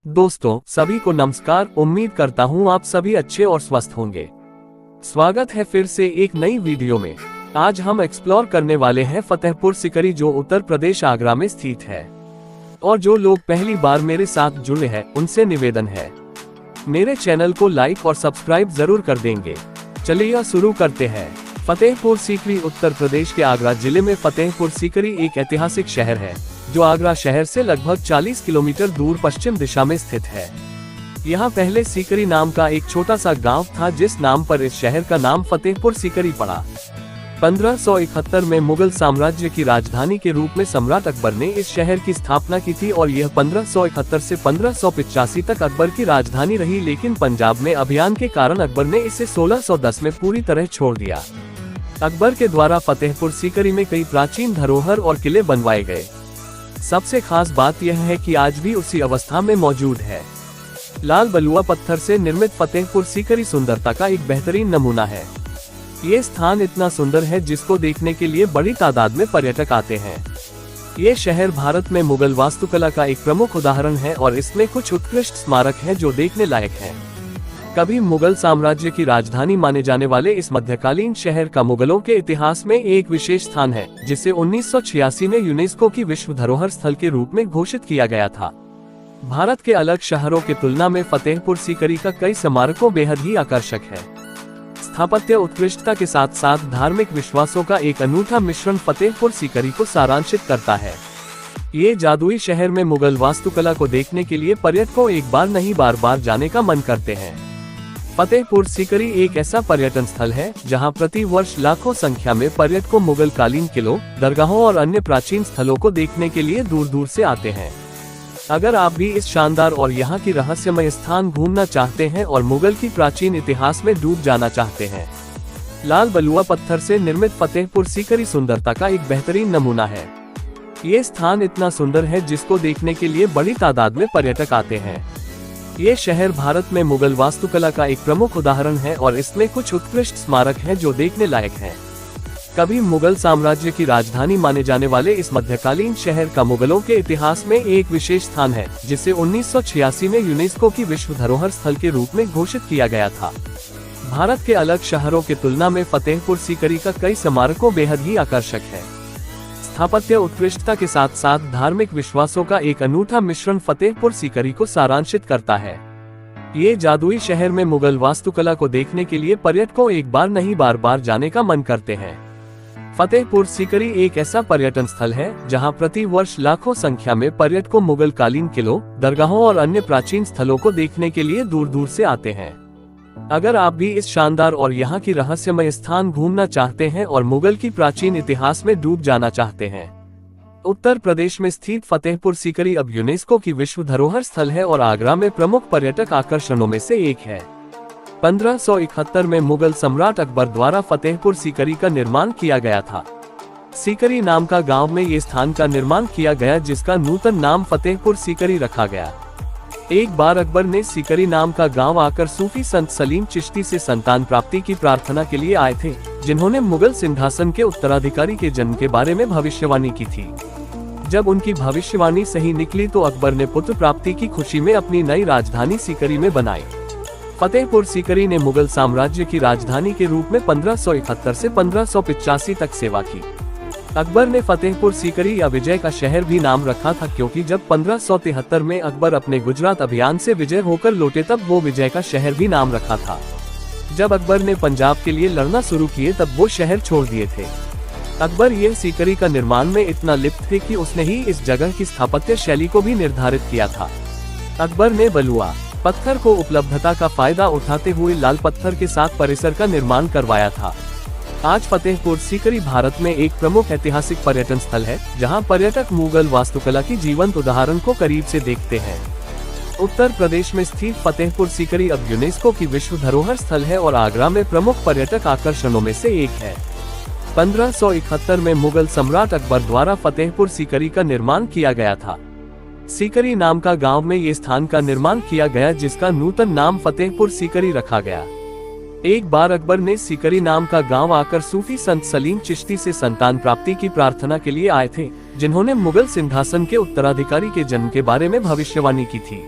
दोस्तों सभी को नमस्कार। उम्मीद करता हूँ आप सभी अच्छे और स्वस्थ होंगे। स्वागत है फिर से एक नई वीडियो में। आज हम एक्सप्लोर करने वाले हैं फतेहपुर सीकरी, जो उत्तर प्रदेश आगरा में स्थित है। और जो लोग पहली बार मेरे साथ जुड़े हैं उनसे निवेदन है मेरे चैनल को लाइक और सब्सक्राइब जरूर कर देंगे। चलिए शुरू करते हैं। फतेहपुर सीकरी उत्तर प्रदेश के आगरा जिले में फतेहपुर सीकरी एक ऐतिहासिक शहर है जो आगरा शहर से लगभग 40 किलोमीटर दूर पश्चिम दिशा में स्थित है। यहाँ पहले सीकरी नाम का एक छोटा सा गांव था, जिस नाम पर इस शहर का नाम फतेहपुर सीकरी पड़ा। 1571 में मुगल साम्राज्य की राजधानी के रूप में सम्राट अकबर ने इस शहर की स्थापना की थी और यह 1571 से 1585 तक अकबर की राजधानी रही, लेकिन पंजाब में अभियान के कारण अकबर ने इसे 1610 में पूरी तरह छोड़ दिया। अकबर के द्वारा फतेहपुर सीकरी में कई प्राचीन धरोहर और किले बनवाए गए। सबसे खास बात यह है कि आज भी उसी अवस्था में मौजूद है। लाल बलुआ पत्थर से निर्मित फतेहपुर सीकरी सुंदरता का एक बेहतरीन नमूना है। ये स्थान इतना सुंदर है जिसको देखने के लिए बड़ी तादाद में पर्यटक आते हैं। ये शहर भारत में मुगल वास्तुकला का एक प्रमुख उदाहरण है और इसमें कुछ उत्कृष्ट स्मारक हैं जो देखने लायक हैं। कभी मुगल साम्राज्य की राजधानी माने जाने वाले इस मध्यकालीन शहर का मुगलों के इतिहास में एक विशेष स्थान है, जिसे 1986 में यूनेस्को की विश्व धरोहर स्थल के रूप में घोषित किया गया था। भारत के अलग शहरों की तुलना में फतेहपुर सीकरी का कई स्मारकों बेहद ही आकर्षक है। स्थापत्य उत्कृष्टता के साथ साथ धार्मिक विश्वासों का एक अनूठा मिश्रण फतेहपुर सीकरी को सारांशित करता है। ये जादुई शहर में मुगल वास्तुकला को देखने के लिए पर्यटकों एक बार नहीं बार जाने का मन करते हैं। फतेहपुर सीकरी एक ऐसा पर्यटन स्थल है जहां प्रति वर्ष लाखों संख्या में पर्यटकों मुगल कालीन किलों, दरगाहों और अन्य प्राचीन स्थलों को देखने के लिए दूर दूर से आते हैं। अगर आप भी इस शानदार और यहाँ की रहस्यमय स्थान घूमना चाहते हैं और मुगल की प्राचीन इतिहास में डूब जाना चाहते हैं, लाल बलुआ पत्थर से निर्मित फतेहपुर सीकरी सुंदरता का एक बेहतरीन नमूना है। ये स्थान इतना सुंदर है जिसको देखने के लिए बड़ी तादाद में पर्यटक आते हैं। ये शहर भारत में मुगल वास्तुकला का एक प्रमुख उदाहरण है और इसमें कुछ उत्कृष्ट स्मारक हैं जो देखने लायक हैं। कभी मुगल साम्राज्य की राजधानी माने जाने वाले इस मध्यकालीन शहर का मुगलों के इतिहास में एक विशेष स्थान है, जिसे 1986 में यूनेस्को की विश्व धरोहर स्थल के रूप में घोषित किया गया था। भारत के अलग शहरों की तुलना में फतेहपुर सीकरी का कई स्मारकों बेहद ही आकर्षक है। स्थापत्य उत्कृष्टता के साथ साथ धार्मिक विश्वासों का एक अनूठा मिश्रण फतेहपुर सीकरी को सारांशित करता है। ये जादुई शहर में मुगल वास्तुकला को देखने के लिए पर्यटकों एक बार नहीं बार जाने का मन करते हैं। फतेहपुर सीकरी एक ऐसा पर्यटन स्थल है जहां प्रति वर्ष लाखों संख्या में पर्यटकों मुगल कालीन किलों, दरगाहों और अन्य प्राचीन स्थलों को देखने के लिए दूर दूर से आते हैं। अगर आप भी इस शानदार और यहाँ की रहस्यमय स्थान घूमना चाहते हैं और मुगल की प्राचीन इतिहास में डूब जाना चाहते हैं, उत्तर प्रदेश में स्थित फतेहपुर सीकरी अब यूनेस्को की विश्व धरोहर स्थल है और आगरा में प्रमुख पर्यटक आकर्षणों में से एक है। 1571 में मुगल सम्राट अकबर द्वारा फतेहपुर सीकरी का निर्माण किया गया था। सीकरी नाम का गांव में ये स्थान का निर्माण किया गया, जिसका नूतन नाम फतेहपुर सीकरी रखा गया। एक बार अकबर ने सीकरी नाम का गांव आकर सूफी संत सलीम चिश्ती से संतान प्राप्ति की प्रार्थना के लिए आए थे, जिन्होंने मुगल सिंहासन के उत्तराधिकारी के जन्म के बारे में भविष्यवाणी की थी। जब उनकी भविष्यवाणी सही निकली तो अकबर ने पुत्र प्राप्ति की खुशी में अपनी नई राजधानी सीकरी में बनाई। फतेहपुर सीकरी ने मुगल साम्राज्य की राजधानी के रूप में 1571 से 1585 तक सेवा की। अकबर ने फतेहपुर सीकरी या विजय का शहर भी नाम रखा था, क्योंकि जब 1573 में अकबर अपने गुजरात अभियान से विजय होकर लौटे तब वो विजय का शहर भी नाम रखा था। जब अकबर ने पंजाब के लिए लड़ना शुरू किए तब वो शहर छोड़ दिए थे। अकबर ये सीकरी का निर्माण में इतना लिप्त थे कि उसने ही इस जगह की स्थापत्य शैली को भी निर्धारित किया था। अकबर ने बलुआ पत्थर को उपलब्धता का फायदा उठाते हुए लाल पत्थर के साथ परिसर का निर्माण करवाया था। आज फतेहपुर सीकरी भारत में एक प्रमुख ऐतिहासिक पर्यटन स्थल है, जहां पर्यटक मुगल वास्तुकला की जीवंत उदाहरण को करीब से देखते हैं। उत्तर प्रदेश में स्थित फतेहपुर सीकरी अब यूनेस्को की विश्व धरोहर स्थल है और आगरा में प्रमुख पर्यटक आकर्षणों में से एक है। 1571 में मुगल सम्राट अकबर द्वारा फतेहपुर सीकरी का निर्माण किया गया था। सीकरी नाम का गांव में ये स्थान का निर्माण किया गया, जिसका नूतन नाम फतेहपुर सीकरी रखा गया। एक बार अकबर ने सीकरी नाम का गांव आकर सूफी संत सलीम चिश्ती से संतान प्राप्ति की प्रार्थना के लिए आए थे, जिन्होंने मुगल सिंहासन के उत्तराधिकारी के जन्म के बारे में भविष्यवाणी की थी।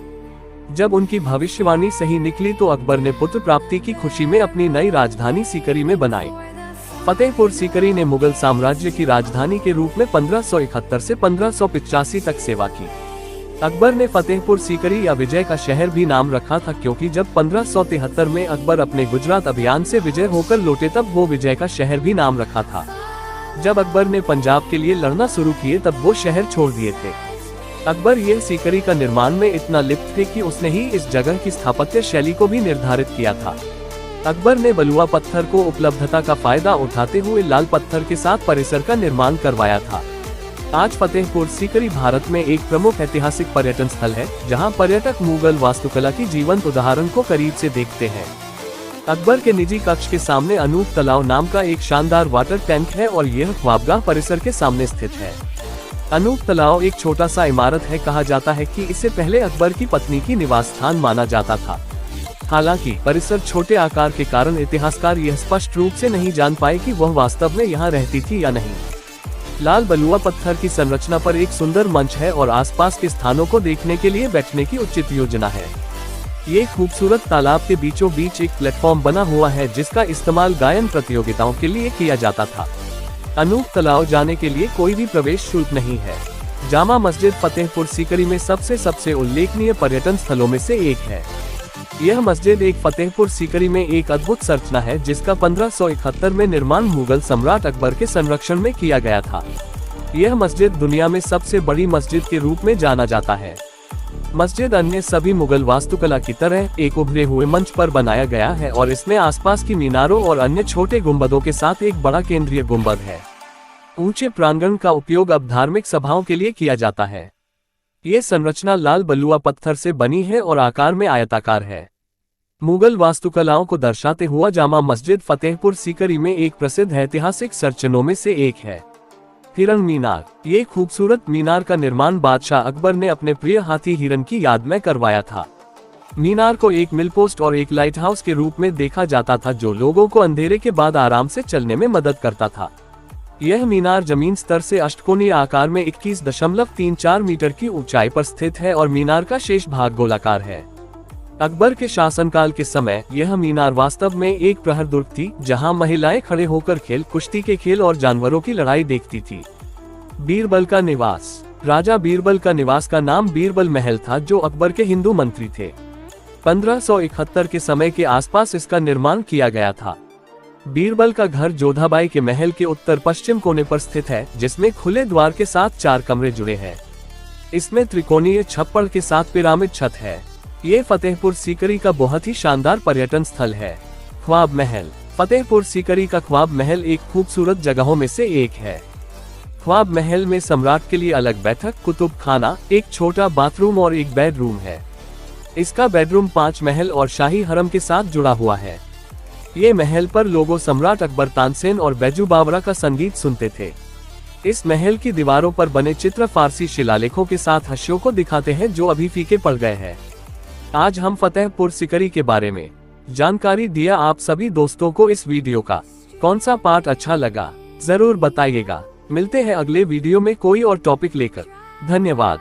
जब उनकी भविष्यवाणी सही निकली तो अकबर ने पुत्र प्राप्ति की खुशी में अपनी नई राजधानी सीकरी में बनाई। फतेहपुर सीकरी ने मुगल साम्राज्य की राजधानी के रूप में 1571 से 1585 तक सेवा की। अकबर ने फतेहपुर सीकरी या विजय का शहर भी नाम रखा था, क्योंकि जब 1573 में अकबर अपने गुजरात अभियान से विजय होकर लौटे तब वो विजय का शहर भी नाम रखा था। जब अकबर ने पंजाब के लिए लड़ना शुरू किए तब वो शहर छोड़ दिए थे। अकबर ये सीकरी का निर्माण में इतना लिप्त थे कि उसने ही इस जगह की स्थापत्य शैली को भी निर्धारित किया था। अकबर ने बलुआ पत्थर को उपलब्धता का फायदा उठाते हुए लाल पत्थर के साथ परिसर का निर्माण करवाया था। आज फतेहपुर सीकरी भारत में एक प्रमुख ऐतिहासिक पर्यटन स्थल है, जहां पर्यटक मुगल वास्तुकला की जीवंत उदाहरण को करीब से देखते हैं। अकबर के निजी कक्ष के सामने अनूप तालाब नाम का एक शानदार वाटर टैंक है और यह ख्वाबगाह परिसर के सामने स्थित है। अनूप तालाब एक छोटा सा इमारत है। कहा जाता है कि इससे पहले अकबर की पत्नी की निवास स्थान माना जाता था। हालांकि परिसर छोटे आकार के कारण इतिहासकार यह स्पष्ट रूप से नहीं जान पाए कि वह वास्तव में यहाँ रहती थी या नहीं। लाल बलुआ पत्थर की संरचना पर एक सुंदर मंच है और आसपास के स्थानों को देखने के लिए बैठने की उचित योजना है। ये खूबसूरत तालाब के बीचों बीच एक प्लेटफॉर्म बना हुआ है, जिसका इस्तेमाल गायन प्रतियोगिताओं के लिए किया जाता था। अनूप तालाब जाने के लिए कोई भी प्रवेश शुल्क नहीं है। जामा मस्जिद फतेहपुर सीकरी में सबसे उल्लेखनीय पर्यटन स्थलों में से एक है। यह मस्जिद एक फतेहपुर सीकरी में एक अद्भुत संरचना है, जिसका 1571 में निर्माण मुगल सम्राट अकबर के संरक्षण में किया गया था। यह मस्जिद दुनिया में सबसे बड़ी मस्जिद के रूप में जाना जाता है। मस्जिद अन्य सभी मुगल वास्तुकला की तरह एक उभरे हुए मंच पर बनाया गया है और इसमें आसपास की मीनारों और अन्य छोटे गुंबदों के साथ एक बड़ा केंद्रीय गुंबद है। ऊंचे प्रांगण का उपयोग अब धार्मिक सभाओं के लिए किया जाता है। ये संरचना लाल बलुआ पत्थर से बनी है और आकार में आयताकार है। मुगल वास्तुकलाओं को दर्शाते हुआ जामा मस्जिद फतेहपुर सीकरी में एक प्रसिद्ध ऐतिहासिक संरचनाओं में से एक है। हिरन मीनार। ये खूबसूरत मीनार का निर्माण बादशाह अकबर ने अपने प्रिय हाथी हिरन की याद में करवाया था। मीनार को एक मिलपोस्ट और एक लाइट हाउस के रूप में देखा जाता था, जो लोगों को अंधेरे के बाद आराम से चलने में मदद करता था। यह मीनार जमीन स्तर से अष्टकोणीय आकार में 21.34 मीटर की ऊंचाई पर स्थित है और मीनार का शेष भाग गोलाकार है। अकबर के शासनकाल के समय यह मीनार वास्तव में एक प्रहर दुर्ग थी, जहां महिलाएं खड़े होकर खेल, कुश्ती के खेल और जानवरों की लड़ाई देखती थी। बीरबल का निवास। राजा बीरबल का निवास का नाम बीरबल महल था, जो अकबर के हिंदू मंत्री थे। 1571 के समय के आसपास इसका निर्माण किया गया था। बीरबल का घर जोधाबाई के महल के उत्तर पश्चिम कोने पर स्थित है, जिसमें खुले द्वार के साथ 4 कमरे जुड़े हैं। इसमें त्रिकोणीय छप्पर के साथ पिरामिड छत है। ये फतेहपुर सीकरी का बहुत ही शानदार पर्यटन स्थल है। ख्वाब महल। फतेहपुर सीकरी का ख्वाब महल एक खूबसूरत जगहों में से एक है। ख्वाब महल में सम्राट के लिए अलग बैठक, कुतुब खाना, एक छोटा बाथरूम और एक बेडरूम है। इसका बेडरूम 5 महल और शाही हरम के साथ जुड़ा हुआ है। ये महल पर लोगों सम्राट अकबर, तानसेन और बैजू बावरा का संगीत सुनते थे। इस महल की दीवारों पर बने चित्र फारसी शिलालेखों के साथ हाशियों को दिखाते हैं, जो अभी फीके पड़ गए हैं। आज हम फतेहपुर सीकरी के बारे में जानकारी दिया। आप सभी दोस्तों को इस वीडियो का कौन सा पार्ट अच्छा लगा जरूर बताइएगा। मिलते हैं अगले वीडियो में कोई और टॉपिक लेकर। धन्यवाद।